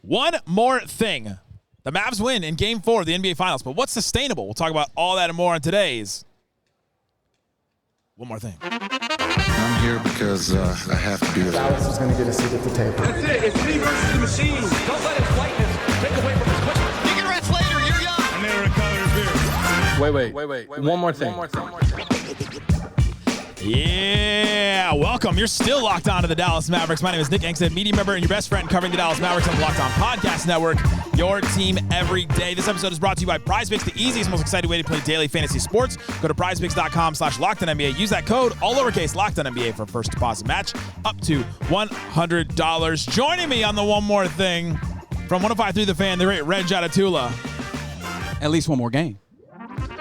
One more thing. The Mavs win in Game 4 of the NBA Finals, but what's sustainable? We'll talk about all that and more on today's One More Thing. I'm here because I have to be there. Dallas is going to get a seat at the table. That's it. It's me versus the machine. Don't let his whiteness take away from his quickness. You can rest later. You're young. I never recovered his beer. Wait. One more thing. Yeah, welcome. You're still locked on to the Dallas Mavericks. My name is Nick Angstadt, media member and your best friend covering the Dallas Mavericks on the Locked On Podcast Network, your team every day. This episode is brought to you by PrizePicks, the easiest, most exciting way to play daily fantasy sports. Go to PrizePicks.com/LockedOnNBA. Use that code, all lowercase, LockedOnNBA for a first deposit match up to $100. Joining me on the One More Thing from 105.3 The Fan, the great Reggie Adetula. At least one more game.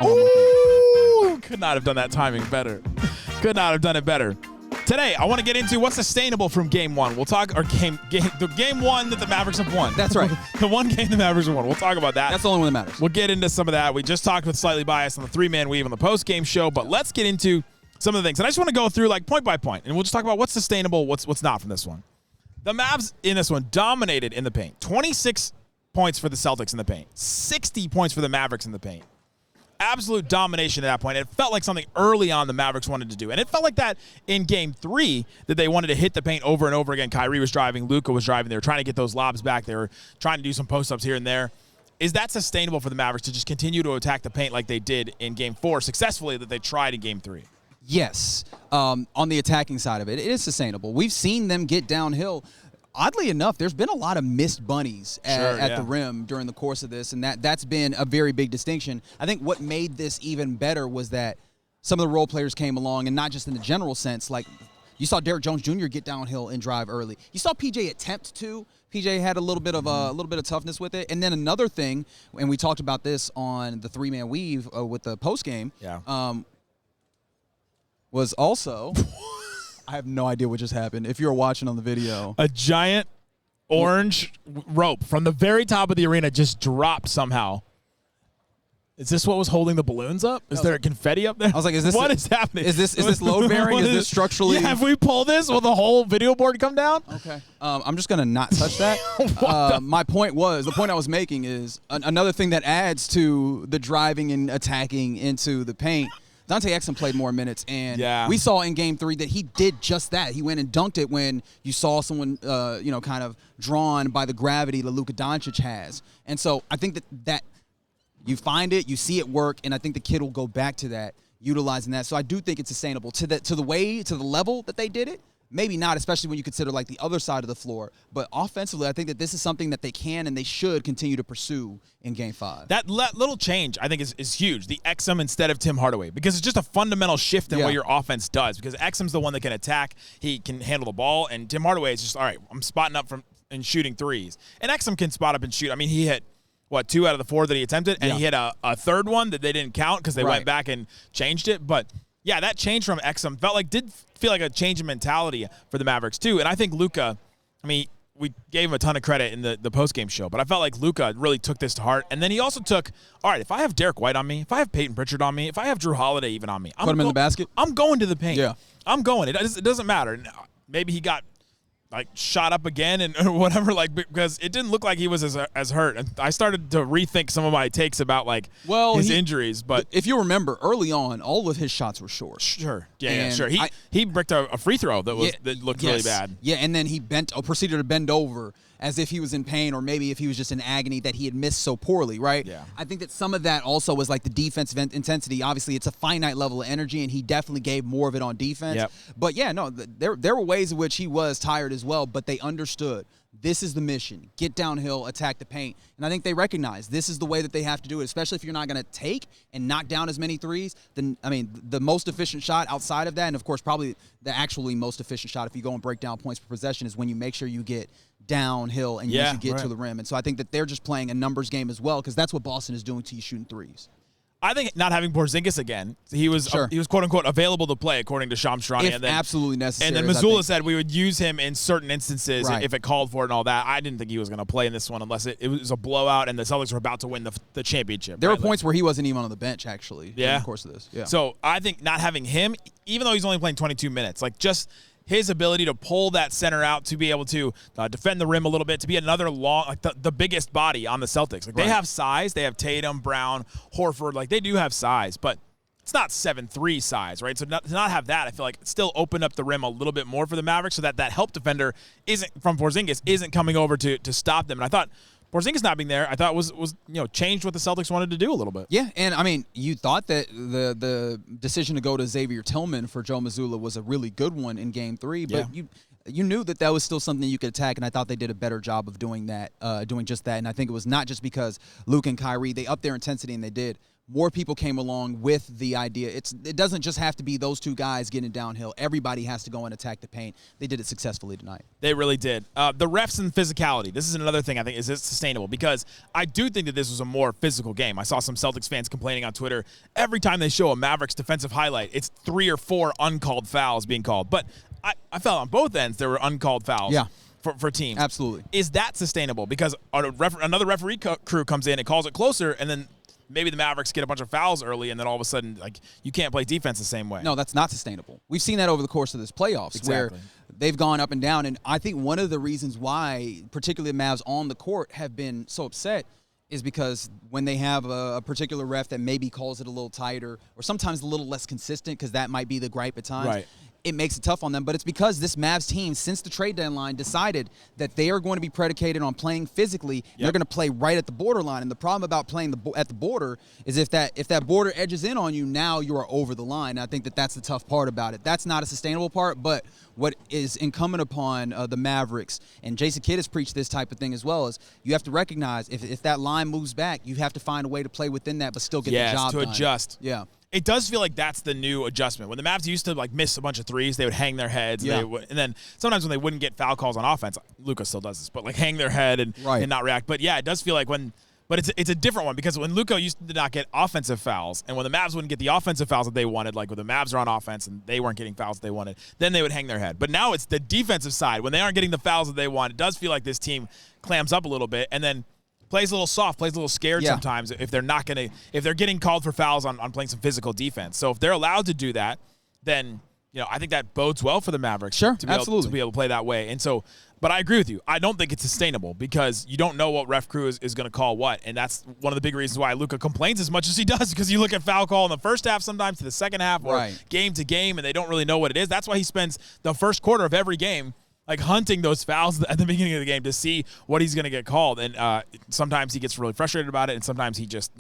Ooh, could not have done that timing better. Could not have done it better. Today, I want to get into what's sustainable from Game 1. We'll talk, or the Game 1 that the Mavericks have won. That's right. The one game the Mavericks have won. We'll talk about that. That's the only one that matters. We'll get into some of that. We just talked with Slightly Biased on the three-man weave on the post-game show, but let's get into some of the things. And I just want to go through like point by point, and we'll just talk about what's sustainable, what's not from this one. The Mavs in this one dominated in the paint. 26 points for the Celtics in the paint. 60 points for the Mavericks in the paint. Absolute domination at that point. It felt like something early on the Mavericks wanted to do. And it felt like that in Game 3 that they wanted to hit the paint over and over again. Kyrie was driving. Luka was driving. They were trying to get those lobs back. They were trying to do some post-ups here and there. Is that sustainable for the Mavericks to just continue to attack the paint like they did in Game 4 successfully that they tried in Game 3? Yes. On the attacking side of it, it is sustainable. We've seen them get downhill. Oddly enough, there's been a lot of missed bunnies at the rim during the course of this, and that's been a very big distinction. I think what made this even better was that some of the role players came along, and not just in the general sense. Like, you saw Derrick Jones Jr. get downhill and drive early. You saw PJ attempt to. PJ had a little bit of toughness with it. And then another thing, and we talked about this on the three-man weave with the postgame, was also – I have no idea what just happened. If you're watching on the video. A giant orange rope from the very top of the arena just dropped somehow. Is this what was holding the balloons up? Is there confetti up there? I was like, is this what is happening? Is this load bearing? Is this structurally? Yeah, if we pull this, will the whole video board come down? Okay. I'm just gonna not touch that. The point I was making is another thing that adds to the driving and attacking into the paint. Dante Exum played more minutes, and we saw in Game 3 that he did just that. He went and dunked it when you saw someone, kind of drawn by the gravity that Luka Doncic has. And so I think that you find it, you see it work, and I think the kid will go back to that, utilizing that. So I do think it's sustainable to the level that they did it. Maybe not, especially when you consider like the other side of the floor. But offensively, I think that this is something that they can and they should continue to pursue in Game 5. That little change, I think, is huge. The Exum instead of Tim Hardaway. Because it's just a fundamental shift in what your offense does. Because Exum's the one that can attack. He can handle the ball. And Tim Hardaway is just, all right, I'm spotting up and shooting threes. And Exum can spot up and shoot. I mean, he hit, 2 out of the 4 that he attempted? And he hit a third one that they didn't count because they went back and changed it. But yeah, that change from Exum did feel like a change in mentality for the Mavericks too. And I think Luka, we gave him a ton of credit in the postgame show, but I felt like Luka really took this to heart. And then he also took, all right, if I have Dereck White on me, if I have Peyton Pritchard on me, if I have Jrue Holiday even on me, put him in the basket. I'm going to the paint. Yeah. I'm going. It doesn't matter. Maybe he got shot up again or whatever, because it didn't look like he was as hurt. And I started to rethink some of my takes about his injuries. But if you remember early on, all of his shots were short. Sure. Yeah, sure. He bricked a free throw that looked really bad. Yeah, and then he proceeded to bend over as if he was in pain, or maybe if he was just in agony that he had missed so poorly, right? Yeah. I think that some of that also was like the defensive intensity. Obviously, it's a finite level of energy, and he definitely gave more of it on defense. Yep. But yeah, no, there were ways in which he was tired as well, but they understood. This is the mission. Get downhill, attack the paint. And I think they recognize this is the way that they have to do it, especially if you're not going to take and knock down as many threes. Then, the most efficient shot outside of that, and of course probably the actually most efficient shot if you go and break down points per possession, is when you make sure you get downhill and you get to the rim. And so I think that they're just playing a numbers game as well, because that's what Boston is doing to you shooting threes. I think not having Porzingis again, he was quote unquote available to play according to Shams Charania. If absolutely necessary. And then Mazzulla said we would use him in certain instances if it called for it and all that. I didn't think he was going to play in this one unless it was a blowout and the Celtics were about to win the championship. There were points where he wasn't even on the bench actually. Yeah. In the course of this. Yeah. So I think not having him, even though he's only playing 22 minutes, his ability to pull that center out to be able to defend the rim a little bit, to be another long, like the biggest body on the Celtics. Like, they have size. They have Tatum, Brown, Horford. Like, they do have size, but it's not 7'3" size, right? So to not have that, I feel like it still opened up the rim a little bit more for the Mavericks, so that help defender from Porzingis isn't coming over to stop them. And I thought Porzingis not being there, I thought was changed what the Celtics wanted to do a little bit. Yeah, and I mean, you thought that the decision to go to Xavier Tillman for Joe Mazzulla was a really good one in Game 3, but you knew that was still something you could attack, and I thought they did a better job of doing that, doing just that. And I think it was not just because Luka and Kyrie, they upped their intensity, and they did. More people came along with the idea. It doesn't just have to be those two guys getting downhill. Everybody has to go and attack the paint. They did it successfully tonight. They really did. The refs and physicality. This is another thing I think is sustainable, because I do think that this was a more physical game. I saw some Celtics fans complaining on Twitter. Every time they show a Mavericks defensive highlight, it's 3 or 4 uncalled fouls being called. But I felt on both ends there were uncalled fouls. Yeah. For teams. Absolutely. Is that sustainable? Because another referee crew comes in and calls it closer, and then maybe the Mavericks get a bunch of fouls early, and then all of a sudden, like, you can't play defense the same way. No, that's not sustainable. We've seen that over the course of this playoffs, where they've gone up and down. And I think one of the reasons why, particularly the Mavs on the court, have been so upset is because when they have a particular ref that maybe calls it a little tighter or sometimes a little less consistent, because that might be the gripe at times, it makes it tough on them. But it's because this Mavs team, since the trade deadline, decided that they are going to be predicated on playing physically. They're going to play right at the borderline. And the problem about playing at the border is if that border edges in on you, now you are over the line. And I think that's the tough part about it. That's not a sustainable part, but what is incumbent upon the Mavericks, and Jason Kidd has preached this type of thing as well, is you have to recognize if that line moves back, you have to find a way to play within that but still get the job done. To adjust. Yeah. It does feel like that's the new adjustment. When the Mavs used to miss a bunch of threes, they would hang their heads. And then sometimes when they wouldn't get foul calls on offense, Luka still does this, but hang their head and not react. But yeah, it does feel like but it's a different one, because when Luka used to not get offensive fouls, and when the Mavs wouldn't get the offensive fouls that they wanted, like when the Mavs are on offense and they weren't getting fouls that they wanted, then they would hang their head. But now it's the defensive side. When they aren't getting the fouls that they want, it does feel like this team clams up a little bit, and then plays a little soft, plays a little scared sometimes if they're getting called for fouls on playing some physical defense. So if they're allowed to do that, then I think that bodes well for the Mavericks. Sure, to be able to play that way. And so, but I agree with you. I don't think it's sustainable, because you don't know what ref crew is going to call what, and that's one of the big reasons why Luka complains as much as he does, because you look at foul call in the first half sometimes to the second half or game to game, and they don't really know what it is. That's why he spends the first quarter of every game hunting those fouls at the beginning of the game to see what he's going to get called. And sometimes he gets really frustrated about it, and sometimes he just,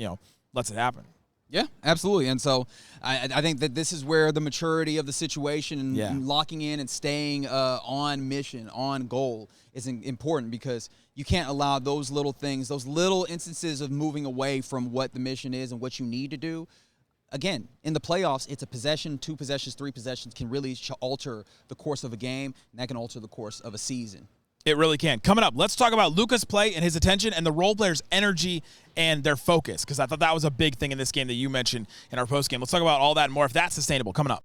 lets it happen. Yeah, absolutely. And so I think that this is where the maturity of the situation and locking in and staying on mission, on goal is important, because you can't allow those little things, those little instances of moving away from what the mission is and what you need to do. Again, in the playoffs, it's a possession, 2 possessions, 3 possessions can really alter the course of a game, and that can alter the course of a season. It really can. Coming up, let's talk about Luka's play and his attention and the role players' energy and their focus, because I thought that was a big thing in this game that you mentioned in our postgame. Let's talk about all that and more, if that's sustainable, coming up.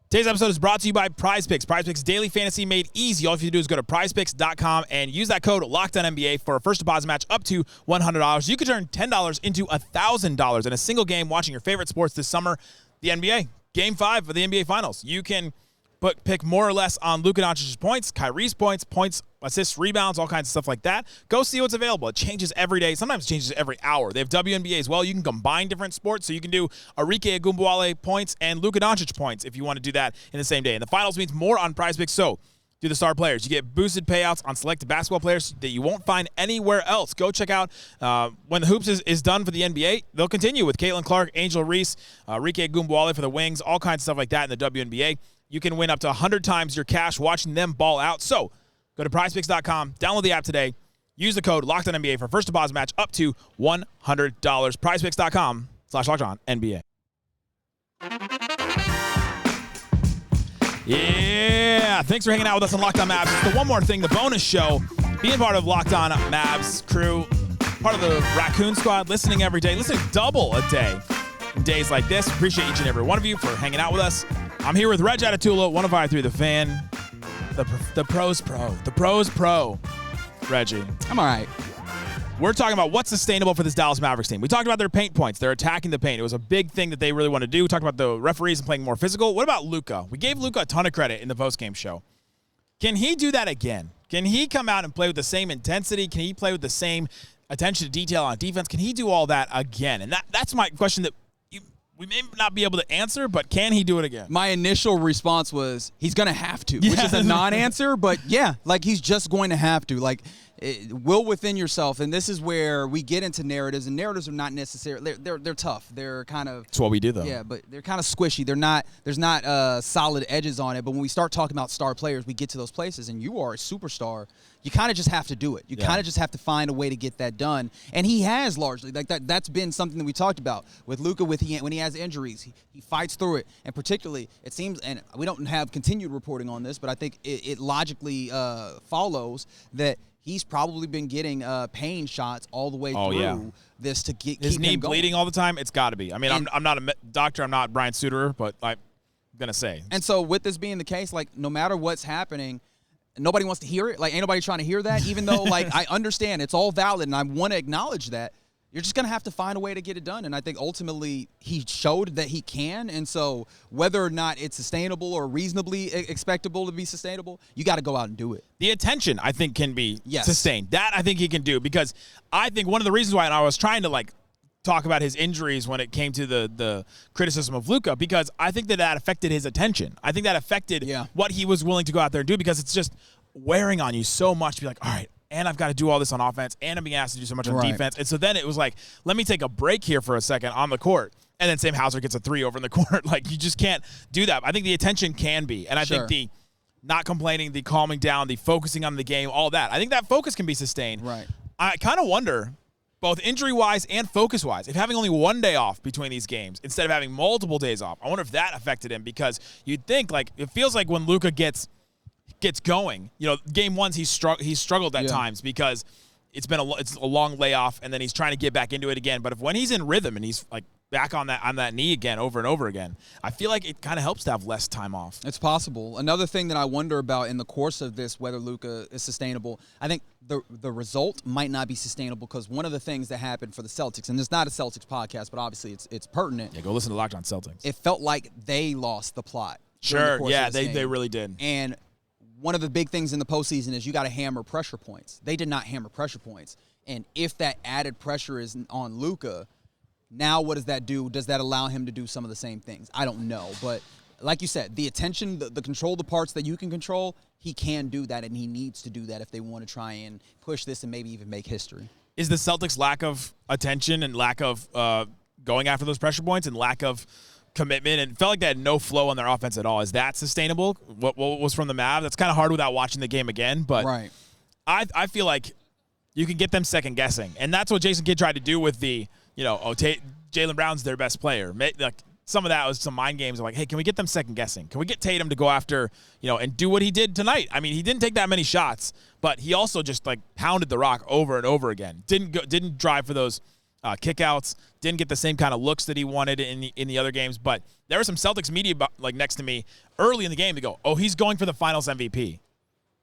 Today's episode is brought to you by PrizePicks. PrizePicks daily fantasy made easy. All you have to do is go to PrizePicks.com and use that code LOCKEDONNBA for a first deposit match up to $100. You could turn $10 into $1,000 in a single game watching your favorite sports this summer, the NBA. Game 5 of the NBA Finals. You can pick more or less on Luka Doncic's points, Kyrie's points, assists, rebounds, all kinds of stuff like that. Go see what's available. It changes every day. Sometimes it changes every hour. They have WNBA as well. You can combine different sports, so you can do Arike Ogunbowale points and Luka Doncic points if you want to do that in the same day. And the finals means more on PrizePicks, so do the star players. You get boosted payouts on selected basketball players that you won't find anywhere else. Go check out when the hoops is done for the NBA. They'll continue with Caitlin Clark, Angel Reese, Arike Ogunbowale for the Wings, all kinds of stuff like that in the WNBA. You can win up to 100 times your cash watching them ball out. So go to PrizePicks.com, download the app today, use the code LOCKEDONNBA for first deposit match up to $100. PrizePicks.com/LockedOnNBA. Yeah, thanks for hanging out with us on Locked On Mavs. It's the One More Thing, the bonus show, being part of Locked On Mavs crew, part of the Raccoon Squad, listening every day, listening double a day. In days like this, appreciate each and every one of you for hanging out with us. I'm here with Reggie Adetula, 105.3 The Fan, the Pros Pro, Reggie. I'm all right. We're talking about what's sustainable for this Dallas Mavericks team. We talked about their paint points. They're attacking the paint. It was a big thing that they really want to do. We talked about the referees and playing more physical. What about Luka? We gave Luka a ton of credit in the postgame show. Can he do that again? Can he come out and play with the same intensity? Can he play with the same attention to detail on defense? Can he do all that again? And that's my question that we may not be able to answer, but can he do it again? My initial response was he's going to have to, which is a non-answer, but yeah, like he's just going to have to. Like, will within yourself, and this is where we get into narratives, and narratives are not necessarily they're tough. They're kind of That's what we do, though. Yeah, but they're kind of squishy. There's not solid edges on it. But when we start talking about star players, we get to those places, and you are a superstar. You kind of just have to do it. You kind of just have to find a way to get that done, and he has largely. Like that's been something that we talked about with Luka. When he has injuries, he fights through it, and particularly it seems, and we don't have continued reporting on this, but I think it logically follows that he's probably been getting pain shots all the way through this to keep his him knee going. bleeding all the time. It's got to be. I mean, I'm not a doctor. I'm not Brian Suterer, but I'm gonna say. And so with this being the case, like no matter what's happening, nobody wants to hear it. Like ain't nobody trying to hear that. Even though like I understand it's all valid and I want to acknowledge that. You're just going to have to find a way to get it done. And I think ultimately he showed that he can. And so whether or not it's sustainable or reasonably expectable to be sustainable, you got to go out and do it. The attention, I think, can be sustained. That I think he can do, because I think one of the reasons why I was trying to like talk about his injuries when it came to the criticism of Luka, because I think that affected his attention. I think that affected what he was willing to go out there and do, because it's just wearing on you so much to be like, all right, and I've got to do all this on offense, and I'm being asked to do so much on defense. And so then it was like, let me take a break here for a second on the court. And then Sam Hauser gets a 3 over in the court. Like, you just can't do that. I think the attention can be. And I think the not complaining, the calming down, the focusing on the game, all that. I think that focus can be sustained. Right. I kind of wonder, both injury-wise and focus-wise, if having only one day off between these games instead of having multiple days off, I wonder if that affected him, because you'd think, like, it feels like when Luka gets going, you know, game ones he's struggled at times because it's a long layoff, and then he's trying to get back into it again. But when he's in rhythm and he's like back on that knee again over and over again, I feel like it kind of helps to have less time off. It's possible. Another thing that I wonder about in the course of this, whether Luka is sustainable, I think the result might not be sustainable, because one of the things that happened for the Celtics, and it's not a Celtics podcast, but obviously it's pertinent. Yeah, go listen to Locked On Celtics. It felt like they lost the plot. Sure, yeah, they really did. And one of the big things in the postseason is you got to hammer pressure points. They did not hammer pressure points. And if that added pressure is on Luka, now what does that do? Does that allow him to do some of the same things? I don't know. But like you said, the attention, the control, the parts that you can control, he can do that, and he needs to do that if they want to try and push this and maybe even make history. Is the Celtics' lack of attention and lack of going after those pressure points and lack of commitment, and felt like they had no flow on their offense at all, is that sustainable? What was from the Mavs? That's kind of hard without watching the game again, but I feel like you can get them second guessing, and that's what Jason Kidd tried to do with the, you know, Jaylen Brown's their best player. Like, some of that was some mind games of like, hey, can we get them second guessing? Can we get Tatum to go after, you know, and do what he did tonight? I mean, he didn't take that many shots, but he also just like pounded the rock over and over again. Didn't drive for those kickouts, didn't get the same kind of looks that he wanted in the other games. But there was some Celtics media like next to me early in the game to go, oh, he's going for the Finals MVP.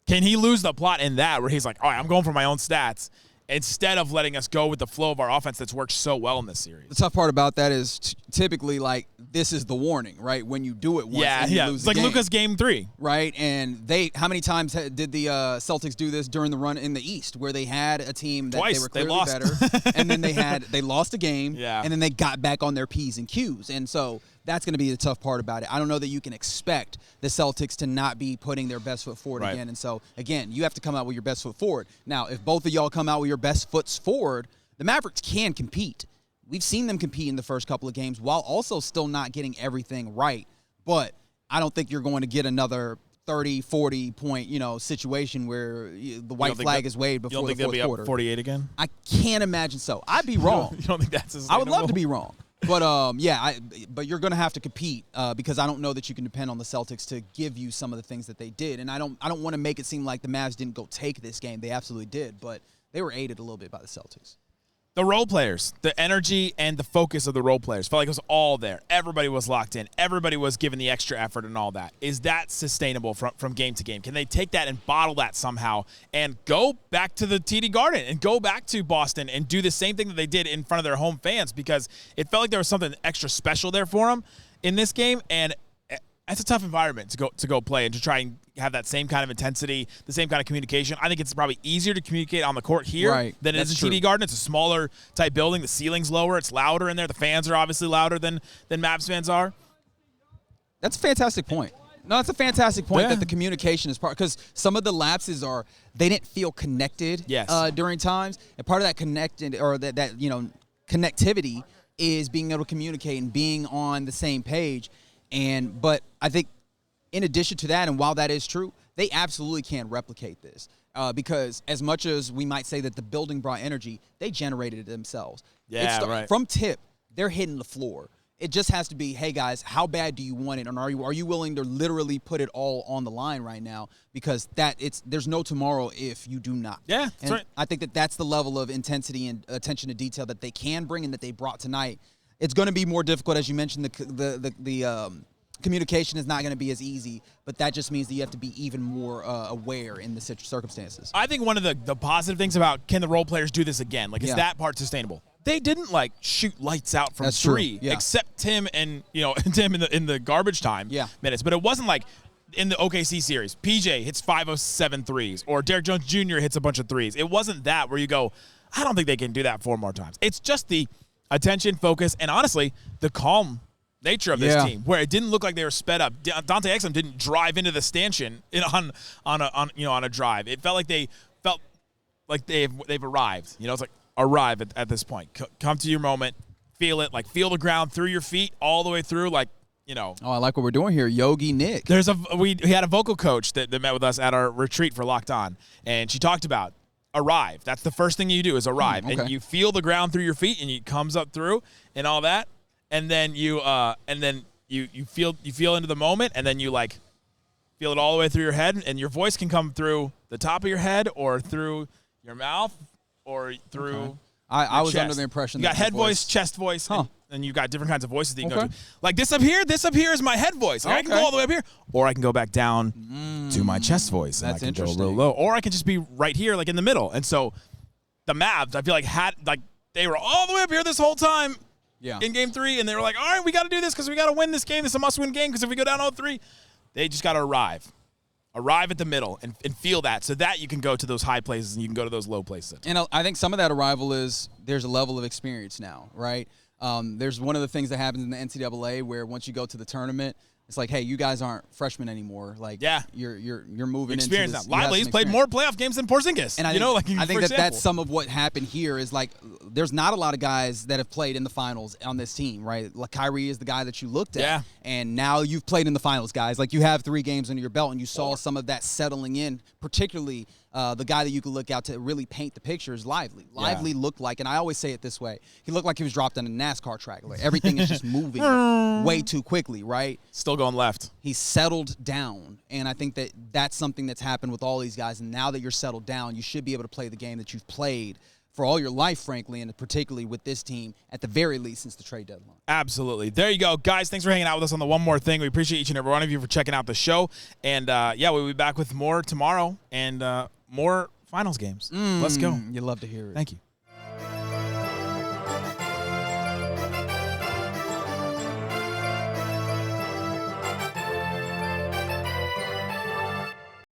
Can he lose the plot in that, where he's like, all right, I'm going for my own stats, instead of letting us go with the flow of our offense that's worked so well in this series? The tough part about that is typically, like, this is the warning, right? When you do it once and you lose it's like the game. Luka's game 3. Right, and how many times did the Celtics do this during the run in the East, where they had a team that Twice. they were clearly They lost. better, and then they lost a game, Yeah. and then they got back on their P's and Q's, and so that's going to be the tough part about it. I don't know that you can expect the Celtics to not be putting their best foot forward again, and so, again, you have to come out with your best foot forward. Now, if both of y'all come out with your best foots forward, the Mavericks can compete. We've seen them compete in the first couple of games while also still not getting everything right, but I don't think you're going to get another 30, 40-point, situation where the white flag is waved before the fourth quarter. You don't think they'll be up 48 again? I can't imagine so. I'd be wrong. You don't think that's sustainable? I would love to be wrong. But, but you're going to have to compete because I don't know that you can depend on the Celtics to give you some of the things that they did. And I don't want to make it seem like the Mavs didn't go take this game. They absolutely did, but they were aided a little bit by the Celtics. The role players, the energy and the focus of the role players felt like it was all there. Everybody was locked in. Everybody was giving the extra effort and all that. Is that sustainable from game to game? Can they take that and bottle that somehow and go back to the TD Garden and go back to Boston and do the same thing that they did in front of their home fans? Because it felt like there was something extra special there for them in this game, and that's a tough environment to go play and to try and have that same kind of intensity, the same kind of communication. I think it's probably easier to communicate on the court here than it is in TD Garden. It's a smaller type building. The ceiling's lower. It's louder in there. The fans are obviously louder than Mavs fans are. That's a fantastic point. No, that's a fantastic point that the communication is part, because some of the lapses are they didn't feel connected during times, and part of that connectivity is being able to communicate and being on the same page. But I think in addition to that, and while that is true, they absolutely can replicate this because as much as we might say that the building brought energy, they generated it themselves. From tip, they're hitting the floor. It just has to be, hey, guys, how bad do you want it? And are you willing to literally put it all on the line right now? Because there's no tomorrow if you do not. Yeah, that's right. I think that's the level of intensity and attention to detail that they can bring and that they brought tonight. It's going to be more difficult, as you mentioned. The communication is not going to be as easy, but that just means that you have to be even more aware in the circumstances. I think one of the positive things about can the role players do this again? Is that part sustainable? They didn't shoot lights out from three, except Tim and Tim in the garbage time minutes. But it wasn't like in the OKC series, PJ hits 507 threes or Derrick Jones Jr. hits a bunch of threes. It wasn't that where you go, I don't think they can do that 4 more times. It's just the attention, focus, and honestly, the calm nature of this team, where it didn't look like they were sped up. Dante Exum didn't drive into the stanchion on a drive. It felt like they've arrived. It's like arrive at this point. Come to your moment, feel it, feel the ground through your feet all the way through, Oh, I like what we're doing here, Yogi Nick. We had a vocal coach that met with us at our retreat for Locked On, and she talked about arrive. That's the first thing you do is arrive, and you feel the ground through your feet, and it comes up through and all that. And then you feel into the moment, and then you feel it all the way through your head, and your voice can come through the top of your head or through your mouth or through. I was chest. under the impression you got head voice, chest voice, and you got different kinds of voices that you can go to. Like this up here is my head voice. I can go all the way up here, or I can go back down to my chest voice. That's and I can interesting. go a little low, or I can just be right here, in the middle. And so the Mavs, I feel they were all the way up here this whole time. Yeah. In game 3, and they were like, all right, we got to do this because we got to win this game. This is a must-win game because if we go down 0-3, they just got to arrive at the middle and feel that so that you can go to those high places and you can go to those low places. And I think some of that arrival is there's a level of experience now, right? There's one of the things that happens in the NCAA where once you go to the tournament, it's like, hey, you guys aren't freshmen anymore. You're moving experience into this. now. Lively's played more playoff games than Porzingis. And I think that's some of what happened here is there's not a lot of guys that have played in the finals on this team, right? Kyrie is the guy that you looked at, and now you've played in the finals, guys. You have 3 games under your belt, and you saw some of that settling in, particularly the guy that you could look out to really paint the picture is Lively. Lively looked like, and I always say it this way, he looked like he was dropped on a NASCAR track. Everything is just moving way too quickly, right? Still going left. He's settled down, and I think that that's something that's happened with all these guys. And now that you're settled down, you should be able to play the game that you've played for all your life, frankly, and particularly with this team, at the very least, since the trade deadline. Absolutely. There you go. Guys, thanks for hanging out with us on the One More Thing. We appreciate each and every one of you for checking out the show. And, we'll be back with more tomorrow and more finals games. Let's go. You love to hear it. Thank you.